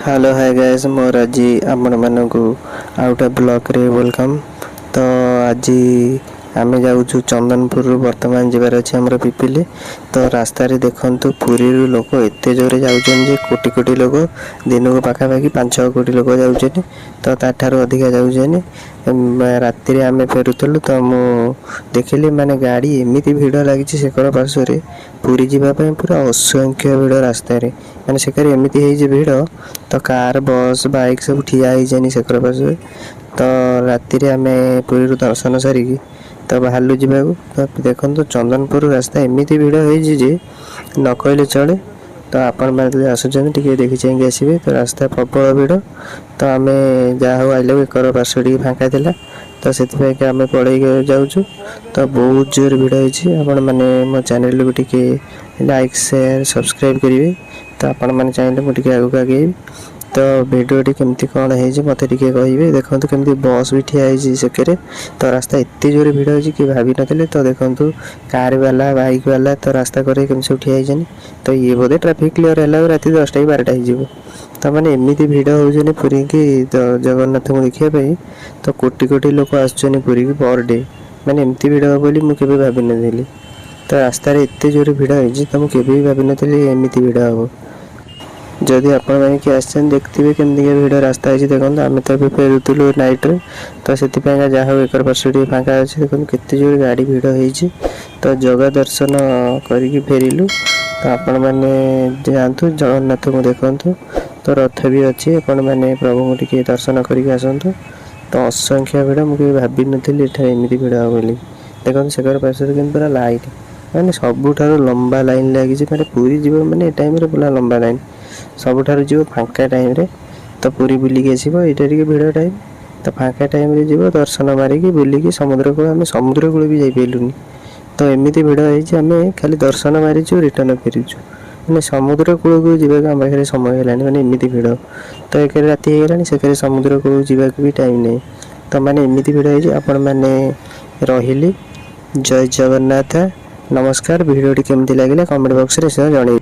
Hello hi guys मोर आज आपण मानकु out block रे वेलकम। तो आज आम जाऊँ चंदनपुर वर्तमान जबार अच्छे आमर पिपिली। तो रास्ता रे देखंतु पुरी लोक एते जोरे जाउछन जे कोटी कोटी लोक दिन को पाखापाखि 5-6 कोटी लोक जाउछन। तो ताठार अधिका जाउछन। राति रे आमे फेरुतलु तो मु देखिली माने गाड़ी एमिति भिड़ लागिछि सेकर पार्श्व पुरी जीवा पय पूरा असंख्य भिड़ रास्ता रे माने सेकर एमिति हे जे भिड़ तो कार बस बाइक सब ठिया ही जानी सेकर पार्श्व। तो राति रे आमे पुरी दर्शन सारिकी तो बाहरलु जीवाकू। तो देखो चंदनपुर रास्ता एमिति भिड़ होइछि जे न कहले चले। तो आपण मैंने आसुचन टे देखी चाहिए आसबे। तो रास्ता प्रबल भिड़। तो आम जहाँ हो आइल एकर पार्श्व टे फाँका था तो से आम पड़े जाऊँ। तो बहुत जोर भिड़ होती आपण मैंने मो चैनल को टे लाइक शेयर सब्सक्राइब करेंगे। तो आपण मैंने चाहिए मुझे आगे आगे तो भिडियो केमती कौन है मत कहे। देखो केमती बस भी ठिया सेकेरे। तो रास्ता एत जोर भिड़ हो कि भाभी नी। तो देखो कार वाला बाइक वाला तो रास्ता करे केम सब ठिया होनी। तो ये बोधे ट्राफिक क्लीयर है रात 10टा कि 12टा हो। तो मैंने एमती भिड़ हो पुरी की जगन्नाथ को देखापी। तो कोटी कोटी लोक आसुच्चन पुरी की पर डे मैंने एमती भिड़ हो बोली मुझे भाभी नी। तो रास्तार एत जोर भिड़ हो तो मुझे भी भाभी नी एमती भिड़ हम। जदि आपण मैंने किए आसान देखते केमती भिड़ रास्ता है देखो आम तो फेरुलु नाइट रे। तो से जहाँ एकर पार्श्व फाँका अच्छे देखो केते जोर गाड़ी भिड़ हो। तो जगह दर्शन करके फेरिलु। तो आपण मैंने जातु जगन्नाथ को देखु। तो रथ भी अच्छी आपण मैंने प्रभु को टे दर्शन करके आसतु। तो असंख्य भिड़ मुझे भाभी नी एमती भिड़ हो बोली। देखो सेकर पार्श्व कि पूरा लाइन मैंने सबुठार लंबा लाइन लगी मैंने पूरी जीव मैंने टाइम पूरा लंबा लाइन सबुठार जीव फाँका टाइम रे। तो पूरी बुलिकी आसो यहाँ टे भिड़ टाइम। तो फाँका टाइम रे जीव दर्शन मारिकी बुलिकी समुद्र कूल आम समुद्र कूल भी जाइलुनि। तो एमती भिड़ होमें खाली दर्शन मारीचु रिटर्न फेरीचु मैंने समुद्र कूल को जावाक आम पाखे समय है मैंने एमती भिड़। तो एक राति होगा से समुद्र कूल जावाक भी टाइम नहीं। तो मैंने एमती भिड़ हो आपण मैंने रही। जय जगन्नाथ नमस्कार। भिडियो केमती लगे कमेंट बॉक्स रे जन।